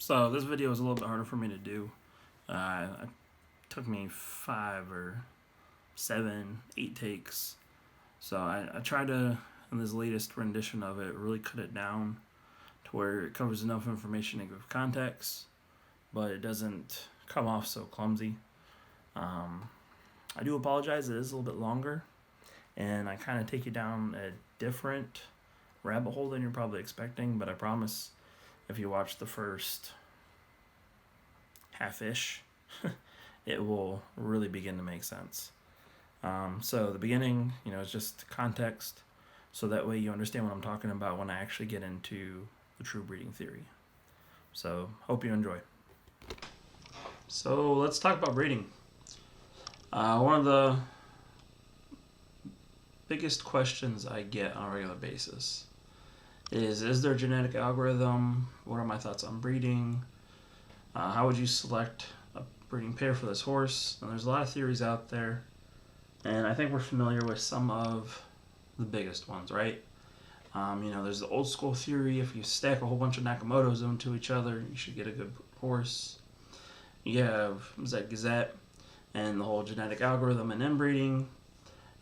So this video is a little bit harder for me to do. It took me 5 or 7, 8 takes. So I tried to, in this latest rendition of it, really cut it down to where it covers enough information to give context, but it doesn't come off so clumsy. I do apologize, it is a little bit longer, and I kind of take you down a different rabbit hole than you're probably expecting, but I promise if you watch the first half-ish, it will really begin to make sense. So the beginning, is just context, so that way you understand what I'm talking about when I actually get into the true breeding theory. So hope you enjoy. So let's talk about breeding. One of the biggest questions I get on a regular basis is there a genetic algorithm? What are my thoughts on breeding? How would you select a breeding pair for this horse? And there's a lot of theories out there, and I think we're familiar with some of the biggest ones, right? There's the old school theory: if you stack a whole bunch of Nakamotos into each other, you should get a good horse. You have Zed Gazette and the whole genetic algorithm and inbreeding,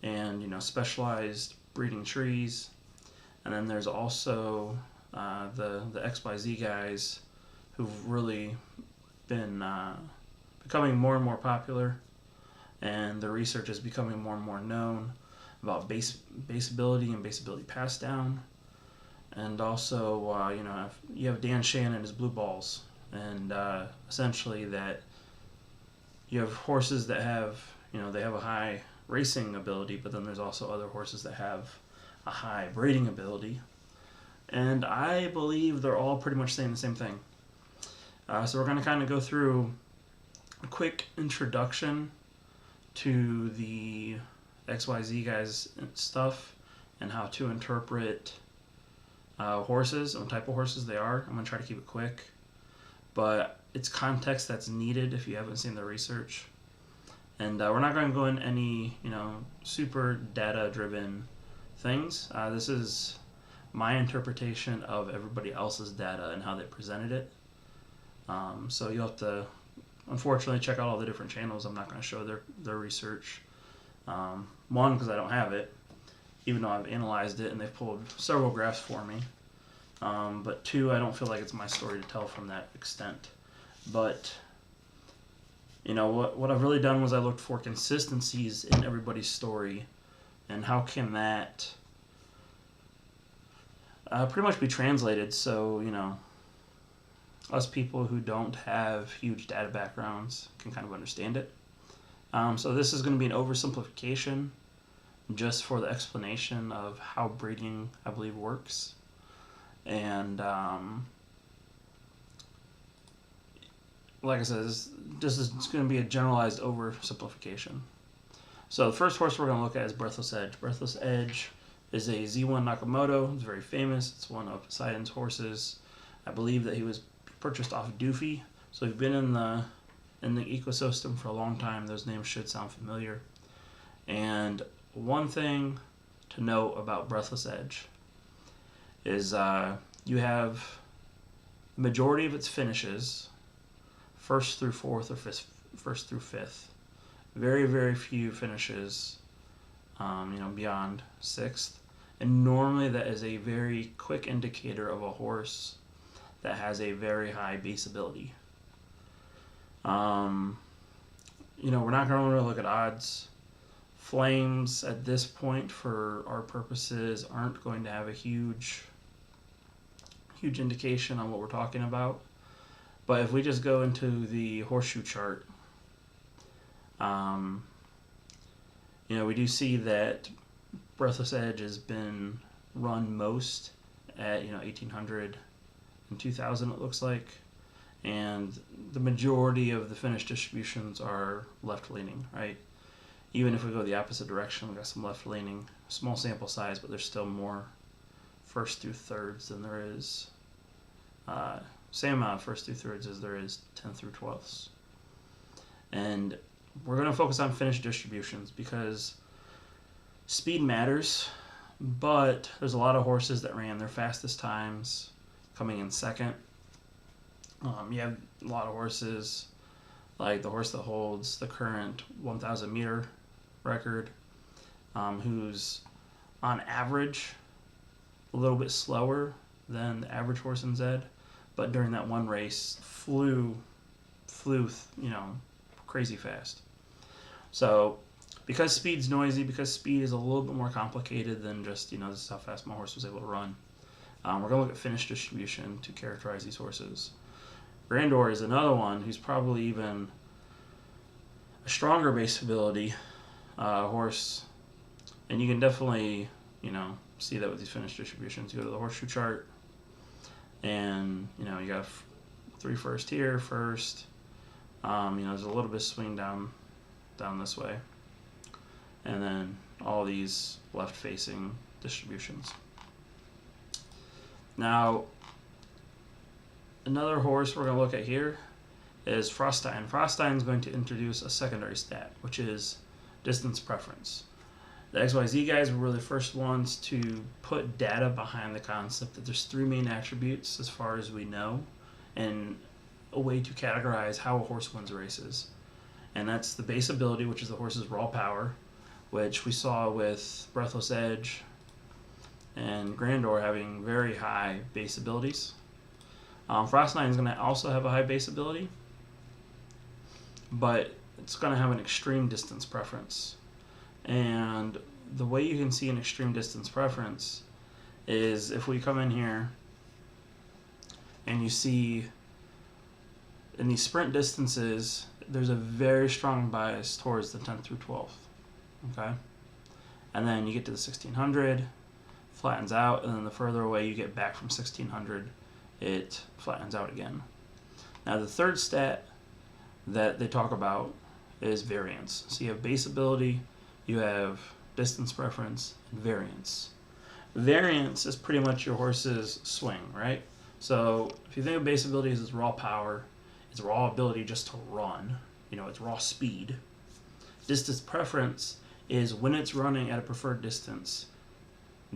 and specialized breeding trees. And then there's also the XYZ guys who've really been becoming more and more popular, and the research is becoming more and more known about base ability and base ability pass down. And also, you have Dan Shannon and his blue balls, and essentially that you have horses that have, they have a high racing ability, but then there's also other horses that have a high breeding ability. And I believe they're all pretty much saying the same thing. So we're going to kind of go through a quick introduction to the XYZ guys stuff and how to interpret horses and what type of horses they are. I'm going to try to keep it quick, but it's context that's needed if you haven't seen the research. And we're not going to go in any super data driven things. This is my interpretation of everybody else's data and how they presented it. So you'll have to, unfortunately, check out all the different channels. I'm not going to show their research. One, because I don't have it, even though I've analyzed it and they've pulled several graphs for me. But two, I don't feel like it's my story to tell from that extent. But what I've really done was I looked for consistencies in everybody's story, and how can that pretty much be translated so us people who don't have huge data backgrounds can kind of understand it. So this is going to be an oversimplification just for the explanation of how breeding, I believe, works. And like I said, this is going to be a generalized oversimplification. So the first horse we're going to look at is Breathless Edge. Breathless Edge is a Z1 Nakamoto. It's very famous. It's one of Poseidon's horses. I believe that he was purchased off Doofy. So if you've been in the ecosystem for a long time, those names should sound familiar. And one thing to note about Breathless Edge is you have the majority of its finishes first through fourth or first through fifth. Very, very few finishes, beyond sixth. And normally that is a very quick indicator of a horse that has a very high base ability. We're not going to really look at odds. Flames at this point, for our purposes, aren't going to have a huge indication on what we're talking about. But if we just go into the horseshoe chart, we do see that Breathless Edge has been run most at 1800 and 2000, it looks like, and the majority of the finished distributions are left leaning, right? Even if we go the opposite direction, we got some left leaning, small sample size, but there's still more first through thirds than there is same amount of first through thirds as there is 10th through 12ths. And we're going to focus on finished distributions because speed matters, but there's a lot of horses that ran their fastest times coming in second. You have a lot of horses, like the horse that holds the current 1,000 meter record, who's on average a little bit slower than the average horse in Zed, but during that one race flew, crazy fast. So because speed's noisy, because speed is a little bit more complicated than just, this is how fast my horse was able to run. We're going to look at finish distribution to characterize these horses. Grandor is another one who's probably even a stronger base ability horse, and you can definitely, see that with these finish distributions. You go to the horseshoe chart, and you got 3 first here, first. There's a little bit of swing down this way, and then all these left-facing distributions. Now, another horse we're going to look at here is Frostine. Frostine is going to introduce a secondary stat, which is distance preference. The XYZ guys were really the first ones to put data behind the concept that there's 3 main attributes, as far as we know, and a way to categorize how a horse wins races. And that's the base ability, which is the horse's raw power, which we saw with Breathless Edge and Grandor having very high base abilities. Frostine is going to also have a high base ability, but it's going to have an extreme distance preference. And the way you can see an extreme distance preference is if we come in here and you see in these sprint distances, there's a very strong bias towards the 10th through 12th. Okay? And then you get to the 1600, flattens out, and then the further away you get back from 1600, it flattens out again. Now the third stat that they talk about is variance. So you have base ability, you have distance preference, and variance. Variance is pretty much your horse's swing, right? So if you think of base ability as its raw power, its raw ability just to run, its raw speed. Distance preference is when it's running at a preferred distance,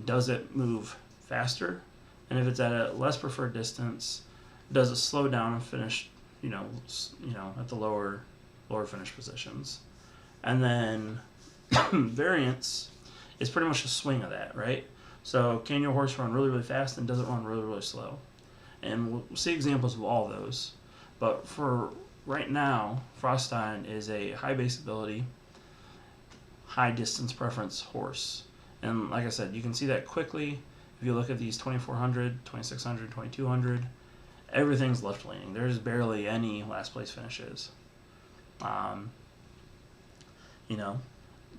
does it move faster? And if it's at a less preferred distance, does it slow down and finish, at the lower finish positions? And then variance is pretty much a swing of that, right? So can your horse run really, really fast, and does it run really, really slow? And we'll see examples of all those. But for right now, Frostine is a high base ability, high distance preference horse. And like I said, you can see that quickly. If you look at these 2400, 2600, 2200, everything's left leaning. There's barely any last place finishes.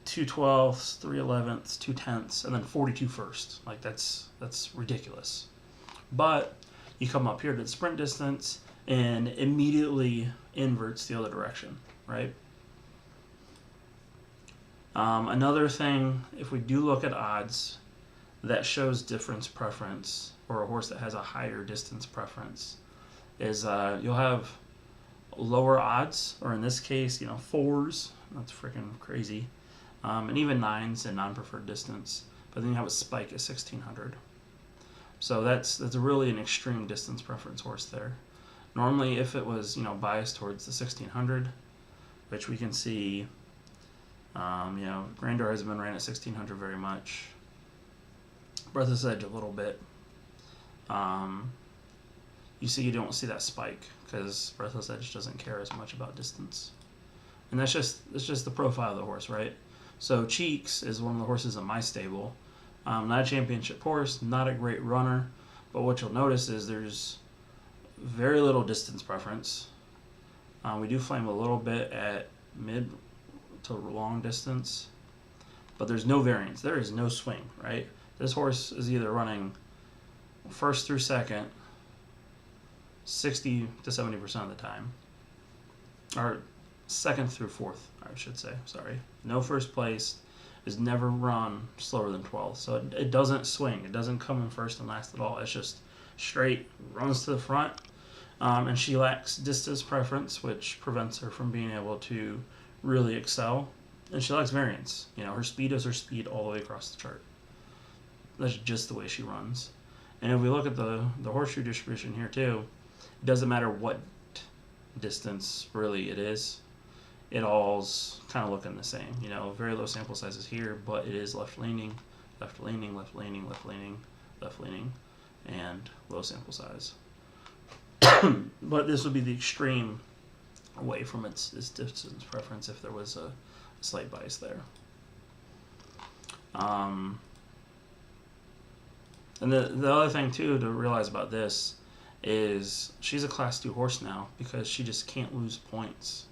2 12ths, 3 11ths, 2 10ths, and then 42 first. Like that's ridiculous. But you come up here to the sprint distance and immediately inverts the other direction, right? Another thing, if we do look at odds, that shows difference preference, or a horse that has a higher distance preference, is you'll have lower odds, or in this case, 4s. That's freaking crazy. And even 9s in non-preferred distance. But then you have a spike at 1600. So that's really an extreme distance preference horse there. Normally, if it was biased towards the 1600, which we can see, Grandor hasn't been ran at 1600 very much. Breathless Edge a little bit. You don't see that spike because Breathless Edge doesn't care as much about distance, and that's just the profile of the horse, right? So Cheeks is one of the horses in my stable. Not a championship horse, not a great runner, but what you'll notice is there's very little distance preference. We do flame a little bit at mid to long distance, but there's no variance. There is no swing, right? This horse is either running first through second 60 to 70% of the time, or second through fourth, I should say, sorry. No first place, is never run slower than 12th. So it doesn't swing. It doesn't come in first and last at all. It's just straight, runs to the front. And she lacks distance preference, which prevents her from being able to really excel. And she lacks variance. Her speed is her speed all the way across the chart. That's just the way she runs. And if we look at the horseshoe distribution here too, It doesn't matter what distance really it is. It all's kind of looking the same. You know, very low sample sizes here, but it is left leaning, left leaning, left leaning, left leaning, left leaning, and low sample size. But this would be the extreme away from its distance preference if there was a slight bias there. And the other thing too to realize about this is she's a class 2 horse now because she just can't lose points.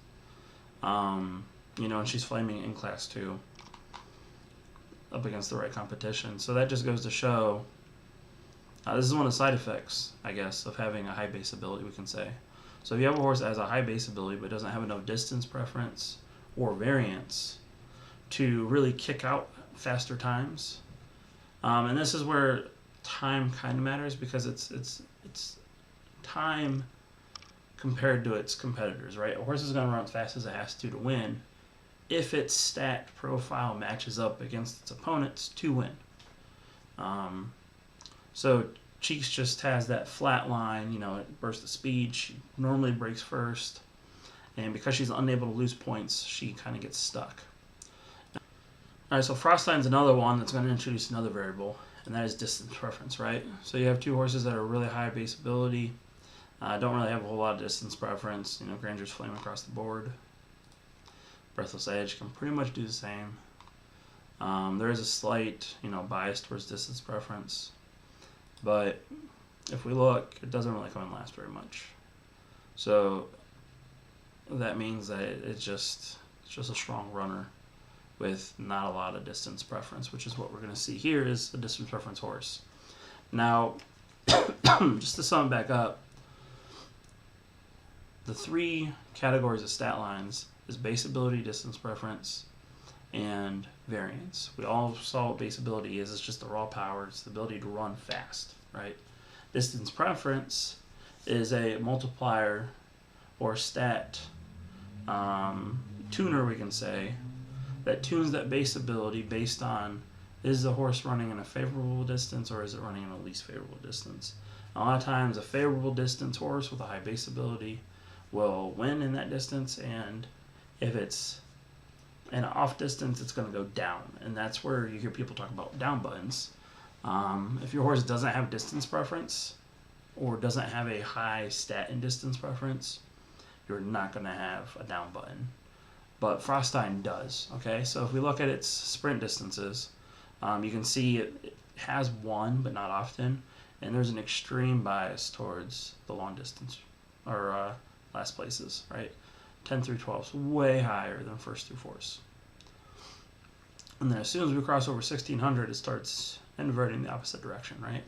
You know, and she's flaming in class 2 up against the right competition. So that just goes to show this is one of the side effects, I guess, of having a high base ability, we can say. So if you have a horse that has a high base ability but doesn't have enough distance preference or variance to really kick out faster times, and this is where time kind of matters because it's time compared to its competitors, right? A horse is going to run as fast as it has to win if its stat profile matches up against its opponents to win. So Cheeks just has that flat line, you know, it bursts of speed. She normally breaks first, and because she's unable to lose points, she kind of gets stuck. All right, so Frostline's another one that's going to introduce another variable, and that is distance preference, right? So you have two horses that are really high base ability, don't really have a whole lot of distance preference. You know, Granger's Flame across the board. Breathless Edge can pretty much do the same. There is a slight, you know, bias towards distance preference, but if we look, it doesn't really come in last very much. So that means that it's just a strong runner with not a lot of distance preference, which is what we're going to see here is a distance preference horse. Now, just to sum it back up, the three categories of stat lines is base ability, distance preference, and variance. We all saw what base ability is. It's just the raw power. It's the ability to run fast, right? Distance preference is a multiplier or stat tuner, we can say, that tunes that base ability based on is the horse running in a favorable distance or is it running in a least favorable distance. A lot of times a favorable distance horse with a high base ability will win in that distance, and if it's an off distance, it's going to go down, and that's where you hear people talk about down buttons. If your horse doesn't have distance preference or doesn't have a high stat and distance preference, you're not going to have a down button. But Frostine does, okay? So if we look at its sprint distances, you can see it has one, but not often, and there's an extreme bias towards the long distance, or last places, right? 10 through 12 is way higher than first through fourths. And then as soon as we cross over 1600, it starts inverting the opposite direction, right?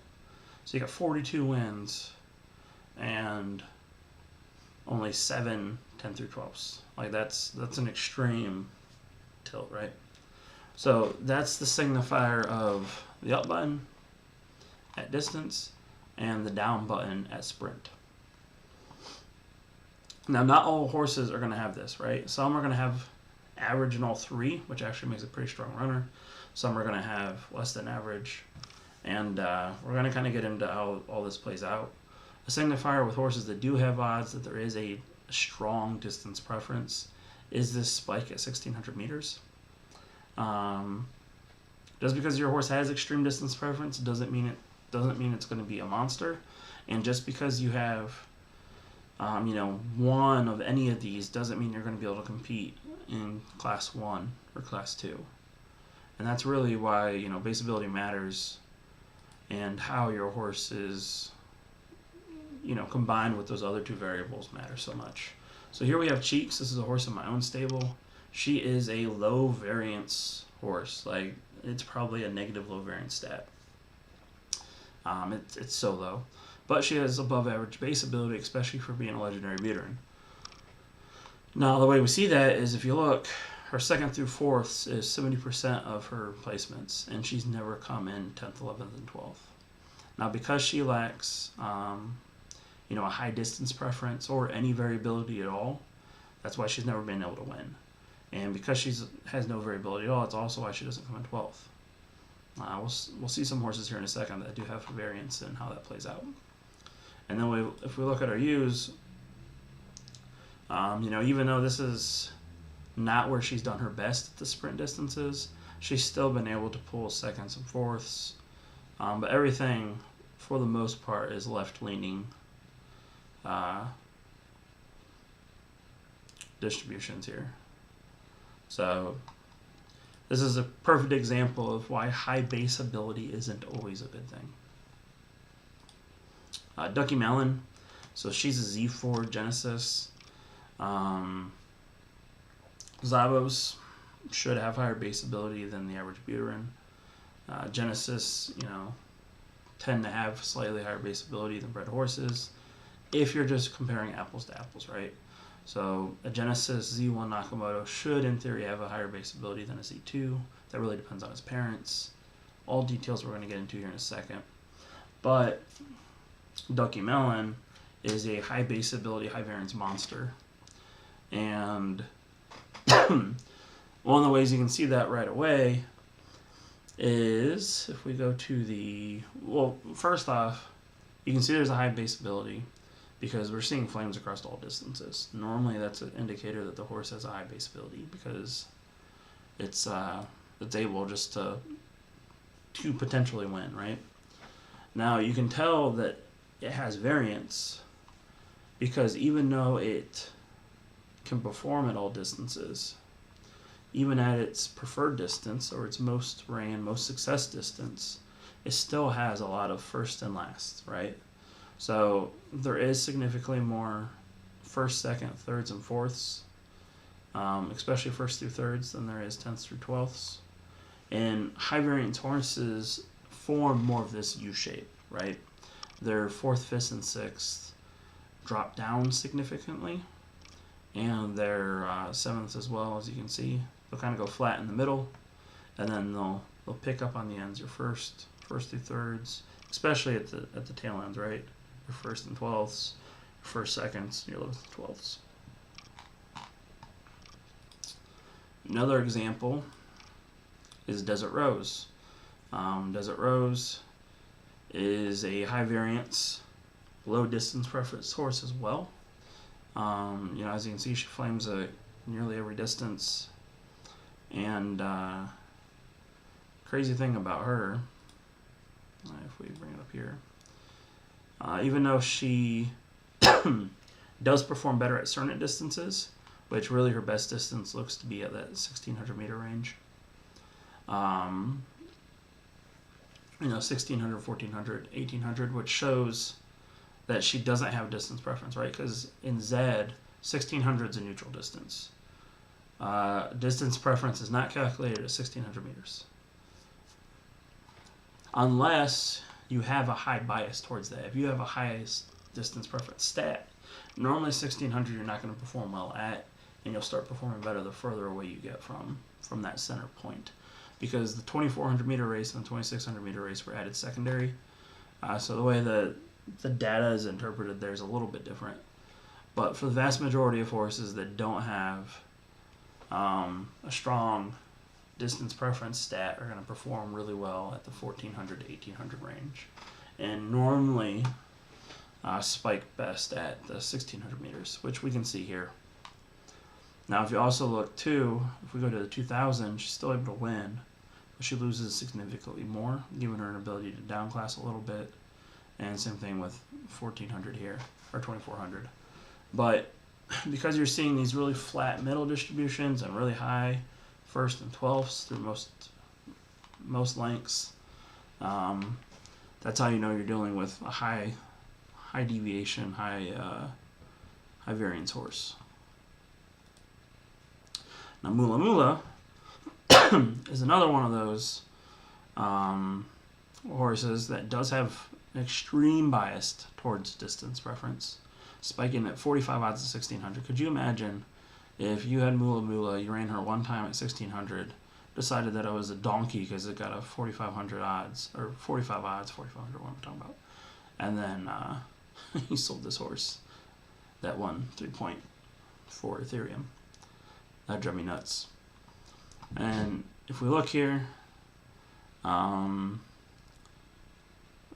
So you got 42 wins and only 7 10 through 12s. Like that's an extreme tilt, right? So that's the signifier of the up button at distance and the down button at sprint. Now, not all horses are going to have this, right? Some are going to have average in all three, which actually makes a pretty strong runner. Some are going to have less than average. And we're going to kind of get into how all this plays out. A signifier with horses that do have odds that there is a strong distance preference is this spike at 1600 meters. Just because your horse has extreme distance preference doesn't mean it's going to be a monster. And just because you have you know, one of any of these doesn't mean you're going to be able to compete in class 1 or class 2. And that's really why, you know, base ability matters and how your horse is, you know, combined with those other two variables matter so much. So here we have Cheeks. This is a horse in my own stable. She is a low variance horse. Like, it's probably a negative low variance stat. It's so low. But she has above average base ability, especially for being a legendary veteran. Now, the way we see that is if you look, her second through fourths is 70% of her placements, and she's never come in 10th, 11th, and 12th. Now, because she lacks, you know, a high distance preference or any variability at all, that's why she's never been able to win. And because she has no variability at all, it's also why she doesn't come in 12th. We'll see some horses here in a second that do have variance and how that plays out. And then if we look at our U's, even though this is not where she's done her best at the sprint distances, she's still been able to pull seconds and fourths. But everything, for the most part, is left-leaning distributions here. So this is a perfect example of why high base ability isn't always a good thing. Ducky Melon, so she's a Z4 Genesis. Zavos should have higher base ability than the average Buterin. Genesis, tend to have slightly higher base ability than bred horses, if you're just comparing apples to apples, right? So a Genesis Z1 Nakamoto should, in theory, have a higher base ability than a Z2. That really depends on his parents. All details we're going to get into here in a second. But Ducky Melon is a high base ability, high variance monster. And one of the ways you can see that right away is if we go to first off, you can see there's a high base ability because we're seeing flames across all distances. Normally that's an indicator that the horse has a high base ability because it's able just to potentially win, right? Now you can tell that it has variance because even though it can perform at all distances, even at its preferred distance or its most ran, most success distance, it still has a lot of first and last, right? So there is significantly more first, second, thirds, and fourths, especially first through thirds, than there is tenths through twelfths. And high variance horses form more of this U shape, right? Their fourth, fifth, and sixth drop down significantly, and their sevenths as well, as you can see. They'll kind of go flat in the middle, and then they'll pick up on the ends. Your first through thirds, especially at the tail ends, right? Your first and twelfths, your first seconds, your 11th and 12ths. Another example is Desert Rose. Desert Rose is a high variance, low distance preference horse as well. As you can see, she flames at nearly every distance. And crazy thing about her, if we bring it up here, even though she does perform better at certain distances, which really her best distance looks to be at that 1600 meter range. 1600, 1400, 1800, which shows that she doesn't have distance preference, right? Because in Z, 1600 is a neutral distance. Distance preference is not calculated at 1600 meters. Unless you have a high bias towards that. If you have a highest distance preference stat, normally 1600 you're not going to perform well at, and you'll start performing better the further away you get from that center point. Because the 2400 meter race and the 2600 meter race were added secondary. So the way the data is interpreted there is a little bit different. But for the vast majority of horses that don't have a strong distance preference stat are going to perform really well at the 1400 to 1800 range. And normally spike best at the 1600 meters, which we can see here. Now, if you also look too, if we go to the 2000, she's still able to win, but she loses significantly more, giving her an ability to downclass a little bit. And same thing with 1400 here, or 2400. But because you're seeing these really flat middle distributions and really high first and 12ths through most lengths, that's how you know you're dealing with a high deviation, high variance horse. Now Mula Mula is another one of those horses that does have an extreme bias towards distance preference, spiking at 45 odds to 1600. Could you imagine if you had Mula Mula, you ran her one time at 1600, decided that it was a donkey because it got a 4500 odds, or 45 odds, 4500, what am I talking about? And then he sold this horse that won 3.4 Ethereum. That drove me nuts. And if we look here,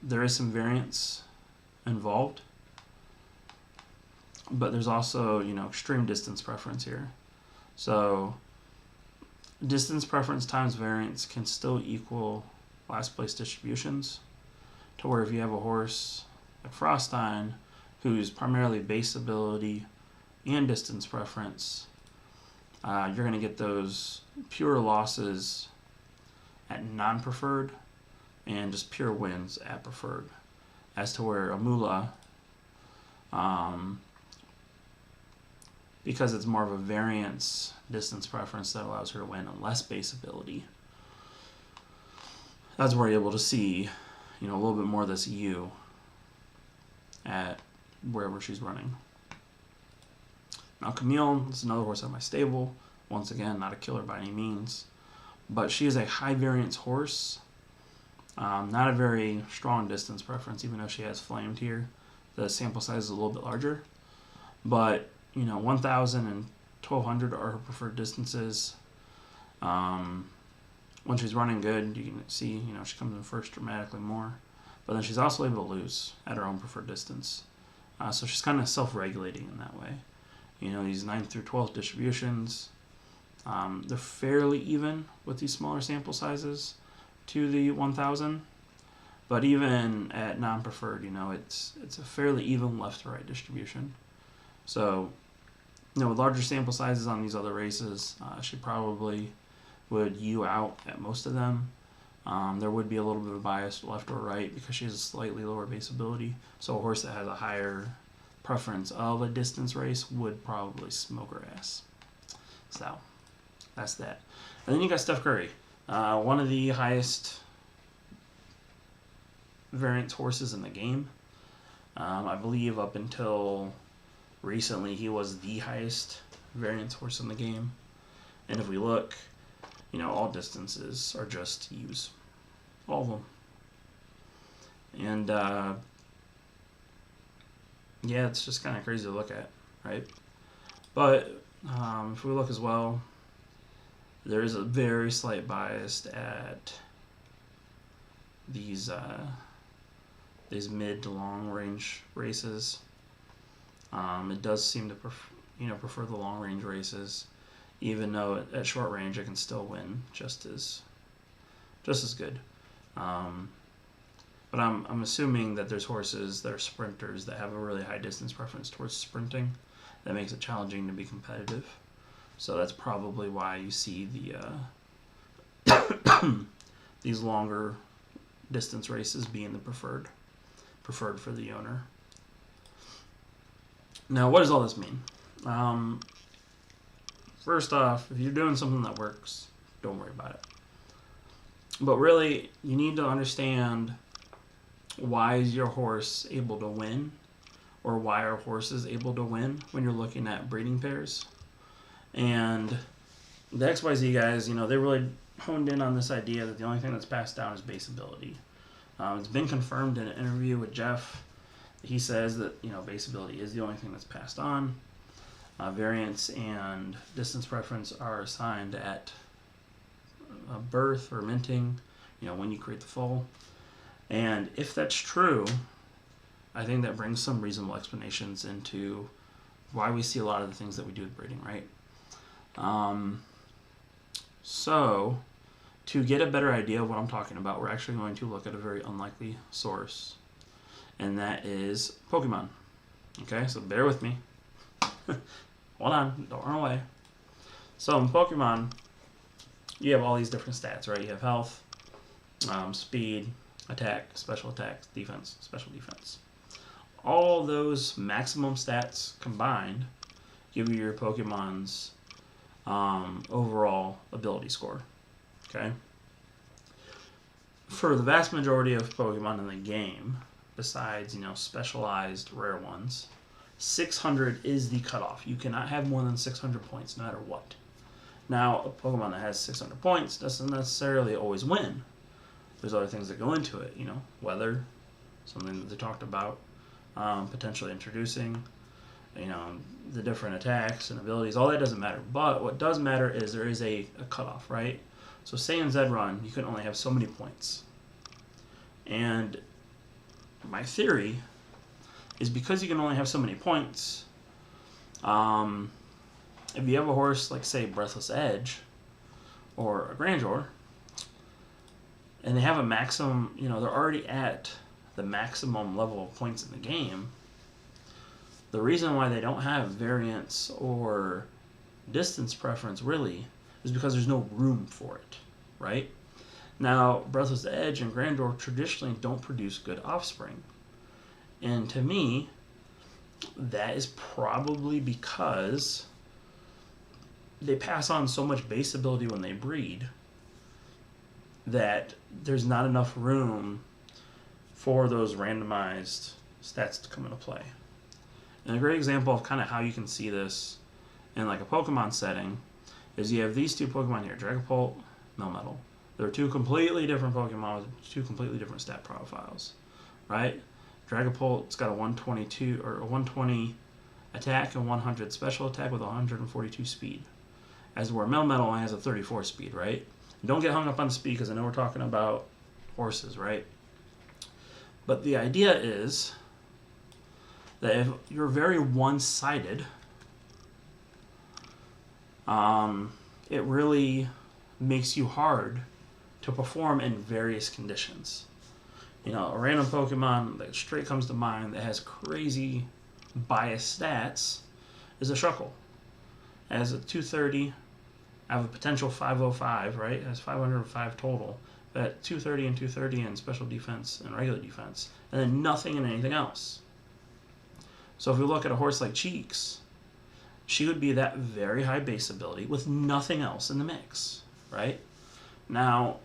there is some variance involved. but there's also, extreme distance preference here. So distance preference times variance can still equal last place distributions, to where if you have a horse like Frostine, who's primarily base ability and distance preference, you're going to get those pure losses at non-preferred and just pure wins at preferred. As to where a Mula, because it's more of a variance distance preference that allows her to win on less base ability, that's where you're able to see, a little bit more of this U at wherever she's running. Now Camille is another horse at my stable. Once again, not a killer by any means, but she is a high variance horse. Not a very strong distance preference, even though she has flamed here. The sample size is a little bit larger, but 1,000 and 1,200 are her preferred distances. When she's running good, you can see, she comes in first dramatically more, but then she's also able to lose at her own preferred distance. So she's kind of self-regulating in that way. These 9th through 12th distributions, they're fairly even with these smaller sample sizes to the 1,000, but even at non-preferred, it's a fairly even left to right distribution. So, with larger sample sizes on these other races, she probably would U out at most of them. There would be a little bit of bias left or right because she has a slightly lower base ability. So a horse that has a higher preference of a distance race would probably smoke her ass. So that's that. And then you got Steph Curry, one of the highest variance horses in the game. I believe up until recently he was the highest variance horse in the game. And if we look, all distances are just U's. All of them. And, yeah, it's just kind of crazy to look at, right? But if we look as well, there is a very slight bias at these mid to long range races. It does seem to prefer the long range races, even though at short range it can still win just as good. But I'm assuming that there's horses that are sprinters that have a really high distance preference towards sprinting that makes it challenging to be competitive. So that's probably why you see the these longer distance races being the preferred for the owner. Now, what does all this mean? First off, if you're doing something that works, don't worry about it. But really, you need to understand, why is your horse able to win, or why are horses able to win when you're looking at breeding pairs. And the XYZ guys, they really honed in on this idea that the only thing that's passed down is base ability. It's been confirmed in an interview with Jeff. He says that base ability is the only thing that's passed on. Variance and distance preference are assigned at birth or minting, when you create the foal. And if that's true, I think that brings some reasonable explanations into why we see a lot of the things that we do with breeding, right? So, to get a better idea of what I'm talking about, we're actually going to look at a very unlikely source, and that is Pokemon. Okay, so bear with me. Hold on, don't run away. So in Pokemon, you have all these different stats, right? You have health, speed, attack, defense, special defense. All those maximum stats combined give you your Pokemon's overall ability score. Okay? For the vast majority of Pokemon in the game, besides, specialized rare ones, 600 is the cutoff. You cannot have more than 600 points, no matter what. Now, a Pokemon that has 600 points doesn't necessarily always win. There's other things that go into it, weather, something that they talked about, potentially introducing, the different attacks and abilities. All that doesn't matter. But what does matter is there is a cutoff, right? So say in Zed-Run, you can only have so many points. And my theory is because you can only have so many points, If you have a horse like, say, Breathless Edge or a Grandeur, and they have a maximum, they're already at the maximum level of points in the game, the reason why they don't have variance or distance preference really is because there's no room for it, right? Now, Breathless Edge and Grandeur traditionally don't produce good offspring. And to me, that is probably because they pass on so much base ability when they breed that there's not enough room for those randomized stats to come into play. And a great example of kind of how you can see this in like a Pokemon setting is you have these two Pokemon here, Dragapult, Melmetal. They're two completely different Pokemon with two completely different stat profiles, right? Dragapult's got a 122 or a 120 attack and 100 special attack with 142 speed, as where Melmetal only has a 34 speed, right? And don't get hung up on speed because I know we're talking about horses, right? But the idea is that if you're very one-sided, it really makes you hard to perform in various conditions. A random Pokemon that straight comes to mind that has crazy biased stats is a Shuckle. It has a 230, I have a potential 505, right? It has 505 total, but 230 and 230 in special defense and regular defense, and then nothing in anything else. So if we look at a horse like Cheeks, she would be that very high base ability with nothing else in the mix, right? Now,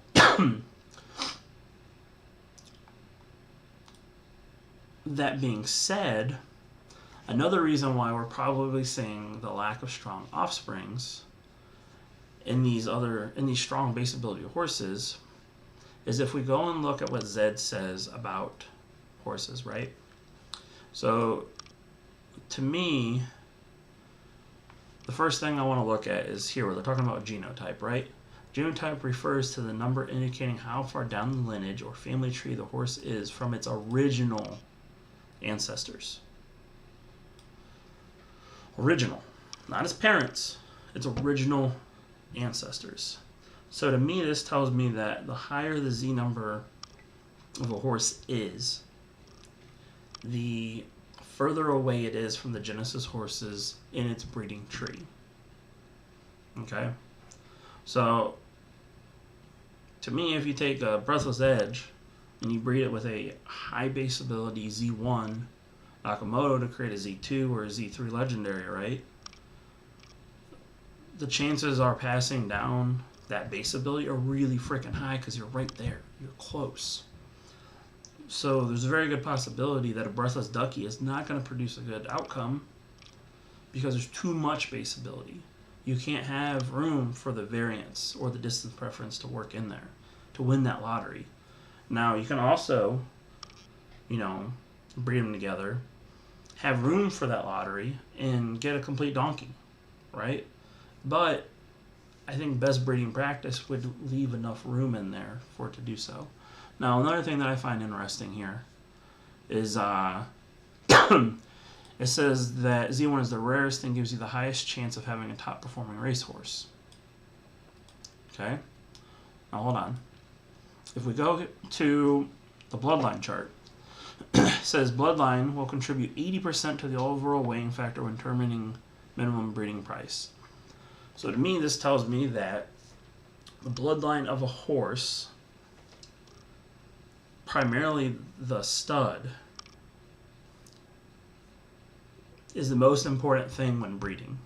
that being said, another reason why we're probably seeing the lack of strong offsprings in these strong base ability horses is if we go and look at what Zed says about horses, right? So, to me, the first thing I want to look at is here where they're talking about genotype, right? Genotype refers to the number indicating how far down the lineage or family tree the horse is from its original ancestors. Original, not its parents, its original ancestors. So to me, this tells me that the higher the Z number of a horse is, the further away it is from the Genesis horses in its breeding tree. Okay? So, to me, if you take a Breathless Edge and you breed it with a high base ability Z1 Nakamoto to create a Z2 or a Z3 Legendary, right? The chances are passing down that base ability are really freaking high because you're right there. You're close. So there's a very good possibility that a Breathless Ducky is not going to produce a good outcome because there's too much base ability. You can't have room for the variance or the distance preference to work in there to win that lottery. Now, you can also, breed them together, have room for that lottery, and get a complete donkey, right? But I think best breeding practice would leave enough room in there for it to do so. Now, another thing that I find interesting here is it says that Z1 is the rarest and gives you the highest chance of having a top-performing racehorse. Okay? Now, hold on. If we go to the bloodline chart, it says bloodline will contribute 80% to the overall weighing factor when determining minimum breeding price. So to me, this tells me that the bloodline of a horse, primarily the stud, is the most important thing when breeding.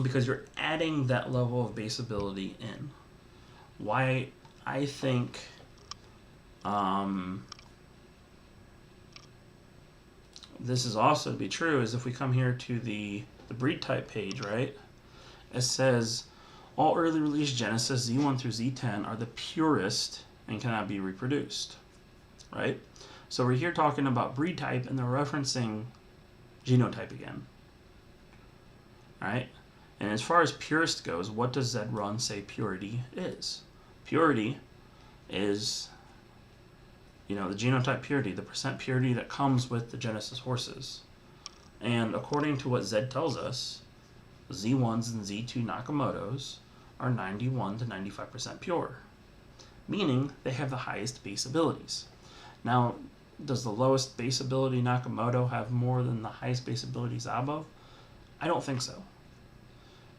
Because you're adding that level of base ability in. Why I think this is also to be true is if we come here to the breed type page, right? It says all early release Genesis Z1 through Z10 are the purest and cannot be reproduced, right? So we're here talking about breed type and they're referencing genotype again, right? And as far as purist goes, what does Zed Run say purity is? Purity is, the genotype purity, the percent purity that comes with the Genesis horses. And according to what Zed tells us, Z1s and Z2 Nakamotos are 91 to 95% pure, meaning they have the highest base abilities. Now, does the lowest base ability Nakamoto have more than the highest base ability Zabo? I don't think so.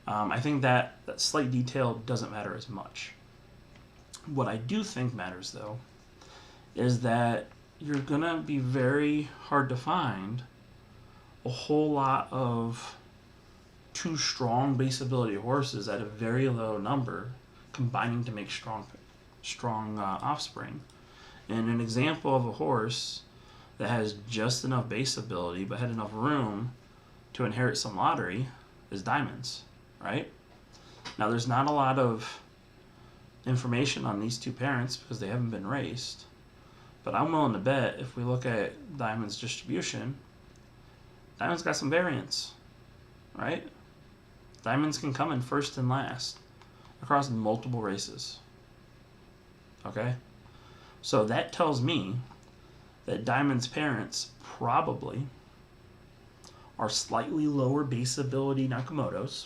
I think that slight detail doesn't matter as much. What I do think matters, though, is that you're going to be very hard to find a whole lot of two strong base ability horses at a very low number combining to make strong offspring. And an example of a horse that has just enough base ability but had enough room to inherit some lottery is Diamonds, right? Now, there's not a lot of information on these two parents because they haven't been raced, but I'm willing to bet if we look at Diamond's distribution, Diamond's got some variance, right? Diamonds can come in first and last across multiple races. Okay? So that tells me that Diamond's parents probably are slightly lower base ability Nakamotos,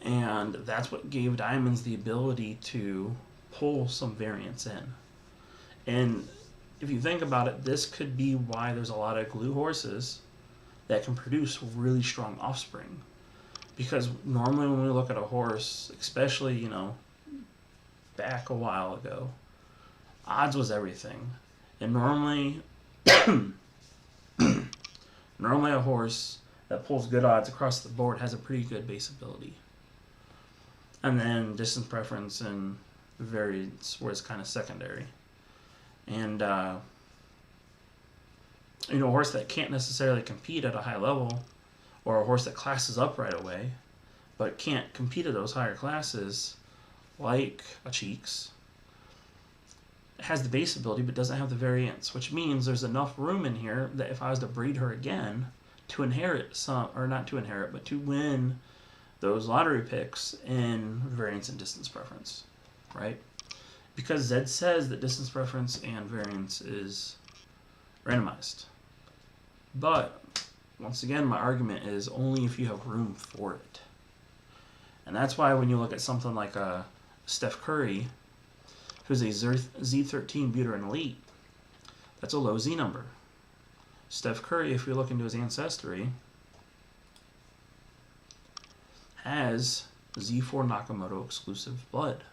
and that's what gave Diamonds the ability to pull some variance in. And if you think about it, this could be why there's a lot of glue horses that can produce really strong offspring. Because normally when we look at a horse, especially, back a while ago, odds was everything. And normally a horse that pulls good odds across the board has a pretty good base ability. And then distance preference and variance where it's kind of secondary. And a horse that can't necessarily compete at a high level, or a horse that classes up right away, but can't compete at those higher classes, like a Cheeks, has the base ability but doesn't have the variance, which means there's enough room in here that if I was to breed her again to inherit some, or not to inherit, but to win those lottery picks in variance and distance preference, right? Because Zed says that distance preference and variance is randomized. But once again, my argument is only if you have room for it. And that's why when you look at something like a Steph Curry, who's a Z13 Buterin Elite, that's a low Z number. Steph Curry, if you look into his ancestry, has Z4 Nakamoto exclusive blood.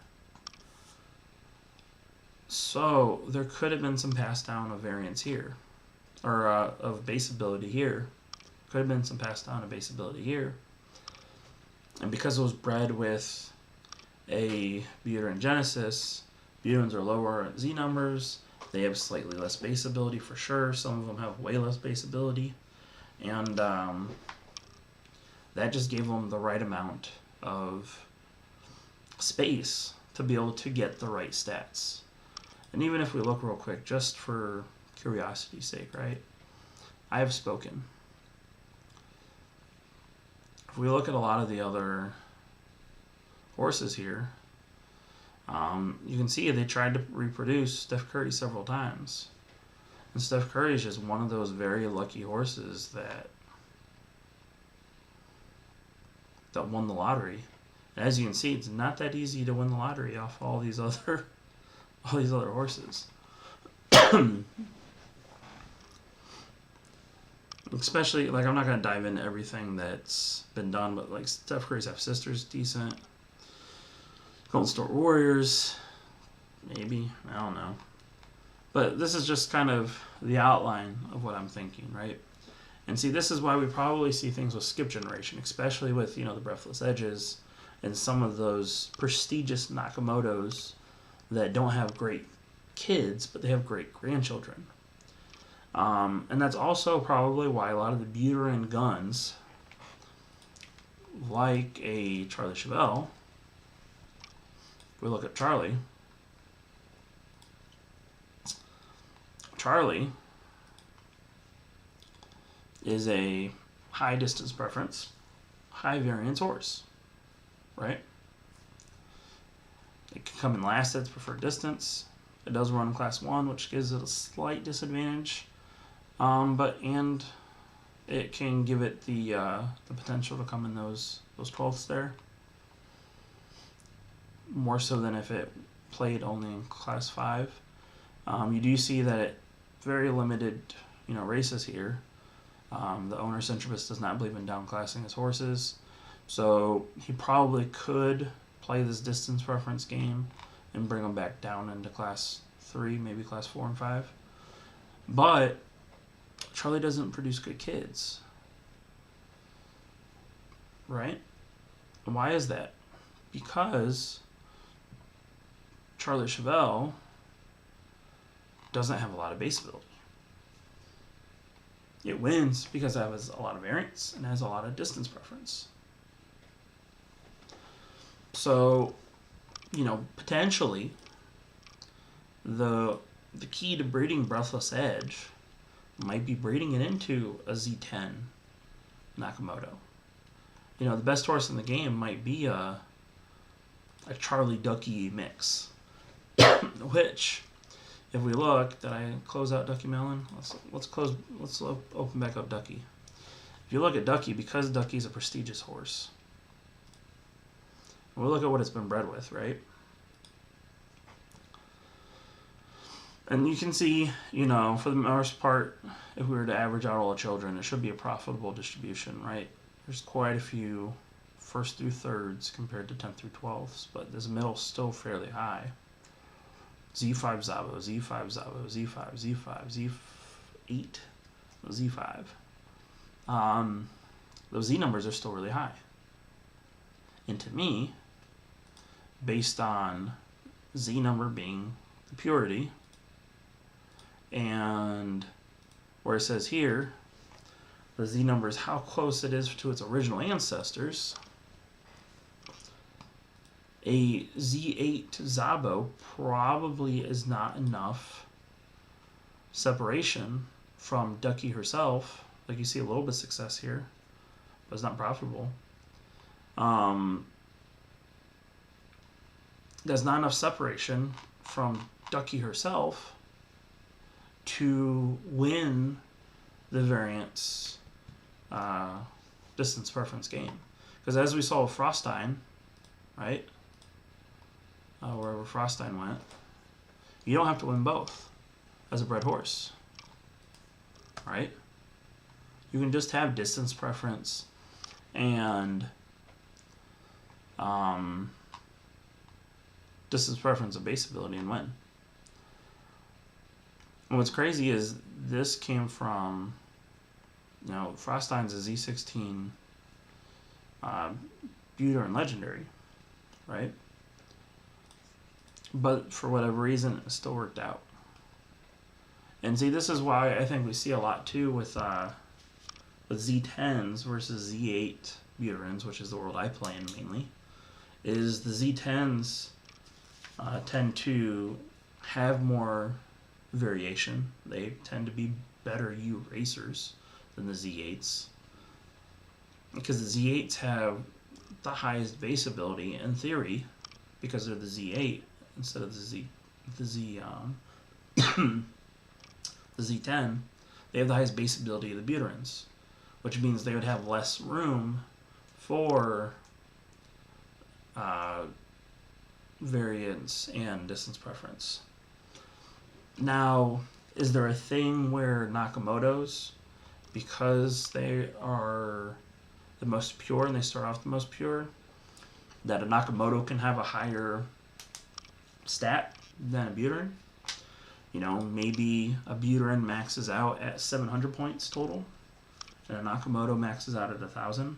So there could have been some pass down of variance here, or of base ability here. Could have been some pass down of base ability here. And because it was bred with a Buterin Genesis, Buterins are lower Z numbers. They have slightly less base ability for sure. Some of them have way less base ability. And that just gave them the right amount of space to be able to get the right stats. And even if we look real quick, just for curiosity's sake, right? I have spoken. If we look at a lot of the other horses here, you can see they tried to reproduce Steph Curry several times. And Steph Curry is just one of those very lucky horses that won the lottery. And as you can see, it's not that easy to win the lottery off all these other horses. Especially, like, I'm not going to dive into everything that's been done, but like Steph Curry's half-sister's decent. Golden State Warriors, maybe, I don't know. But this is just kind of the outline of what I'm thinking, right? And see, this is why we probably see things with skip generation, especially with, the Breathless Edges and some of those prestigious Nakamotos that don't have great kids, but they have great grandchildren. And that's also probably why a lot of the Buterin guns, like a Charlie Chevelle, if we look at Charlie is a high distance preference, high variance horse, right? It can come in last at its preferred distance. It does run Class 1, which gives it a slight disadvantage. And it can give it the potential to come in those 12ths there. More so than if it played only in Class 5. You do see that it very limited, races here. The owner Centribus does not believe in downclassing his horses, so he probably could play this distance preference game and bring them back down into Class 3, maybe Class 4 and 5. But Charlie doesn't produce good kids, right? Why is that? Because Charlie Chevelle doesn't have a lot of base ability. It wins because it has a lot of variance and has a lot of distance preference. So, potentially the key to breeding Breathless Edge might be breeding it into a Z10 Nakamoto. The best horse in the game might be a Charlie Ducky mix, which, if we look, did I close out Ducky Melon? Let's open back up Ducky. If you look at Ducky, because Ducky's a prestigious horse, we'll look at what it's been bred with, right? And you can see, for the most part, if we were to average out all the children, it should be a profitable distribution, right? There's quite a few first through thirds compared to 10th through 12ths, but this middle's still fairly high. Z5 Zabo, Z5 Zabo, Z5, Z5, Z8, Z5. Those Z numbers are still really high. And to me, based on Z number being the purity, and where it says here, the Z number is how close it is to its original ancestors, a Z8 Zabo probably is not enough separation from Ducky herself. Like, you see a little bit of success here, but it's not profitable. There's not enough separation from Ducky herself to win the variance distance preference game. Because as we saw with Frostine, right, wherever Frostine went, you don't have to win both as a bred horse, right? You can just have distance preference and distance preference of base ability and win. And what's crazy is this came from, Frostine's a Z16 Buter and Legendary, right? But for whatever reason, it still worked out. And see, this is why I think we see a lot too with Z10s versus Z8 Buterins, which is the world I play in mainly, is the Z10s tend to have more variation. They tend to be better U racers than the Z8s, because the Z8s have the highest base ability in theory because they're the Z8 instead of the Z10. They have the highest base ability of the Buterins, which means they would have less room for variance and distance preference. Now, is there a thing where Nakamotos, because they are the most pure and they start off the most pure, that a Nakamoto can have a higher stat than a Buterin? Maybe a Buterin maxes out at 700 points total, and a Nakamoto maxes out at 1,000.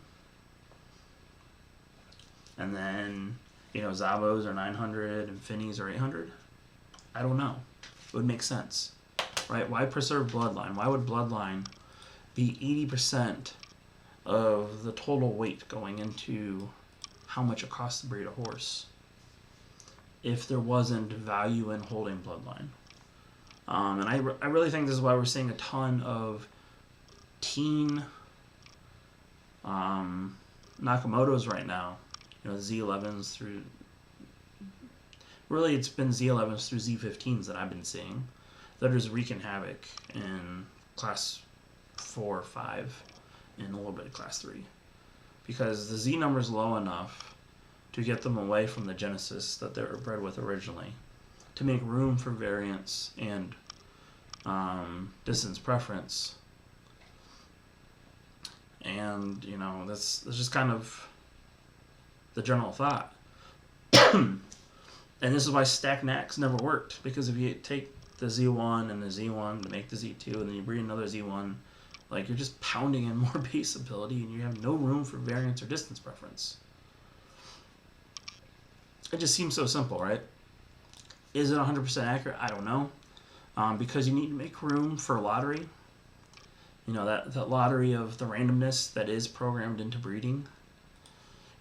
And then, Zabos are 900 and Finnies are 800. I don't know. It would make sense, right? Why preserve Bloodline? Why would Bloodline be 80% of the total weight going into how much it costs to breed a horse if there wasn't value in holding Bloodline? And I really think this is why we're seeing a ton of teen Nakamotos right now. Z11s through... Really, it's been Z11s through Z15s that I've been seeing that are just wreaking havoc in Class 4 or 5. and a little bit of class 3. Because the Z number is low enough to get them away from the genesis that they were bred with originally, to make room for variance and distance preference. And, you know, that's just kind of the general thought. And this is why stack NACs never worked, because if you take the Z1 and the Z1 to make the Z2, and then you breed another Z1, like, you're just pounding in more base ability, and you have no room for variance or distance preference. It just seems so simple, right? Is it 100% accurate? I don't know. Because you need to make room for lottery. You know, that lottery of the randomness that is programmed into breeding.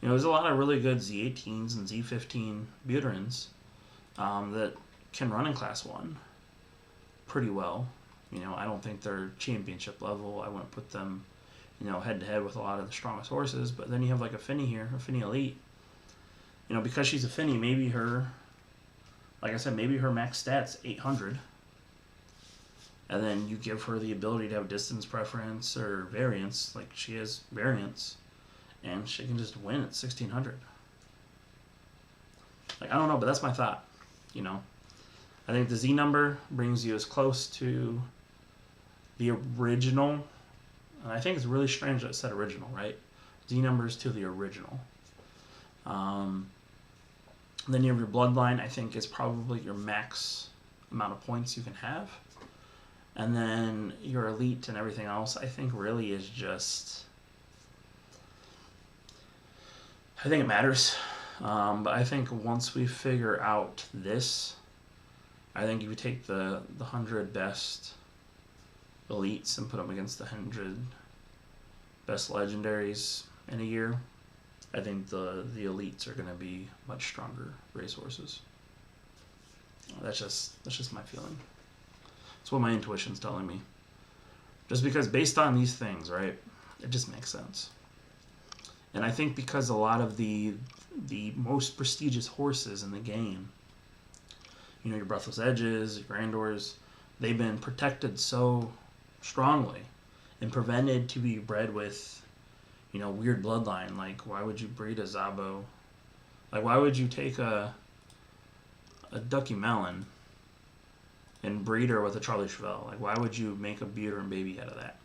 You know, there's a lot of really good Z18s and Z15 Buterins that can run in Class 1 pretty well. You know, I don't think they're championship level. I wouldn't put them, you know, head-to-head with a lot of the strongest horses. But then you have, like, a Finny here, a Finny Elite. You know, because she's a Finny, maybe her, like I said, maybe her max stats 800. And then you give her the ability to have distance preference or variance, like she has variance, and she can just win at 1600. Like, I don't know, but that's my thought, you know. I think the Z number brings you as close to the original, and I think it's really strange that it said original, right? Z numbers to the original. Then you have your bloodline, I think is probably your max amount of points you can have. And then your elite and everything else, I think really is just, I think it matters. But I think once we figure out this, I think if you take the 100 best elites and put them against the 100 best legendaries in a year, I think the elites are going to be much stronger racehorses. That's just my feeling. It's what my intuition's telling me. Just because based on these things, right, it just makes sense. And I think because a lot of the most prestigious horses in the game, you know, your Breathless Edges, your Grandors, they've been protected so strongly and prevented to be bred with, you know, weird bloodline. Like, why would you breed a Zabo? Like, why would you take a Ducky Melon and breed her with a Charlie Chevelle? Like, why would you make a Buterin baby out of that?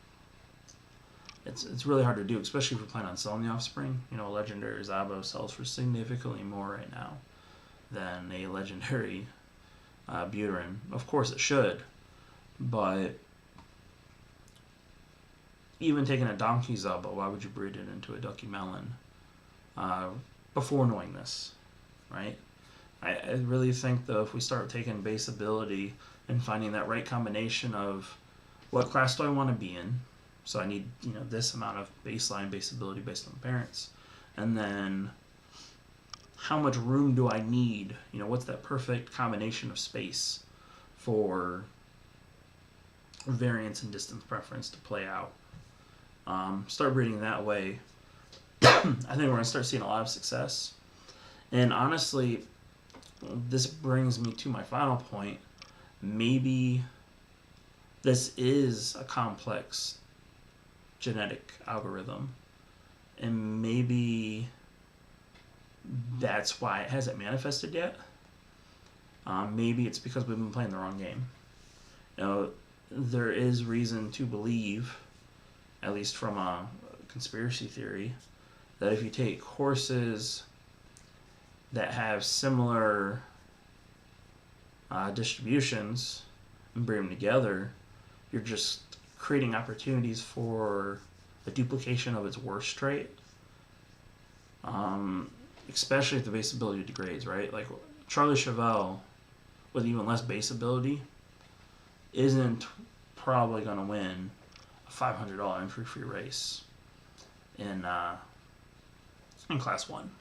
It's really hard to do, especially if you're planning on selling the offspring. You know, a legendary Zabo sells for significantly more right now than a legendary Buterin. Of course it should, but even taking a Donkey Zabo, why would you breed it into a Ducky Melon before knowing this, right? I really think, though, if we start taking base ability and finding that right combination of what class do I want to be in, so I need, you know, this amount of baseline base ability based on the parents, and then how much room do I need, you know, what's that perfect combination of space for variance and distance preference to play out. Start breeding that way. I think we're going to start seeing a lot of success. And honestly, this brings me to my final point. Maybe this is a complex genetic algorithm, and maybe that's why it hasn't manifested yet. Maybe it's because we've been playing the wrong game. You know, there is reason to believe, at least from a conspiracy theory, that if you take horses that have similar distributions and bring them together, you're just creating opportunities for a duplication of its worst trait, especially if the base ability degrades, right? Like Charlie Chevelle, with even less base ability, isn't probably going to win a $500 entry free race in Class 1.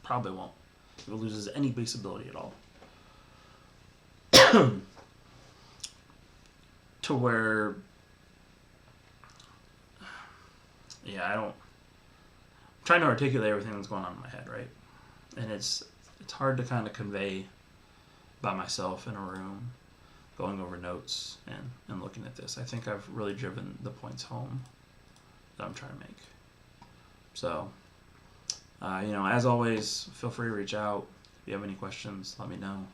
Probably won't. If it loses any base ability at all. To where, yeah, I'm trying to articulate everything that's going on in my head, right? And it's hard to kind of convey by myself in a room, going over notes and looking at this. I think I've really driven the points home that I'm trying to make. So, you know, as always, feel free to reach out. If you have any questions, let me know.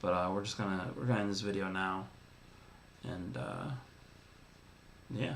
But we're gonna end this video now, and yeah.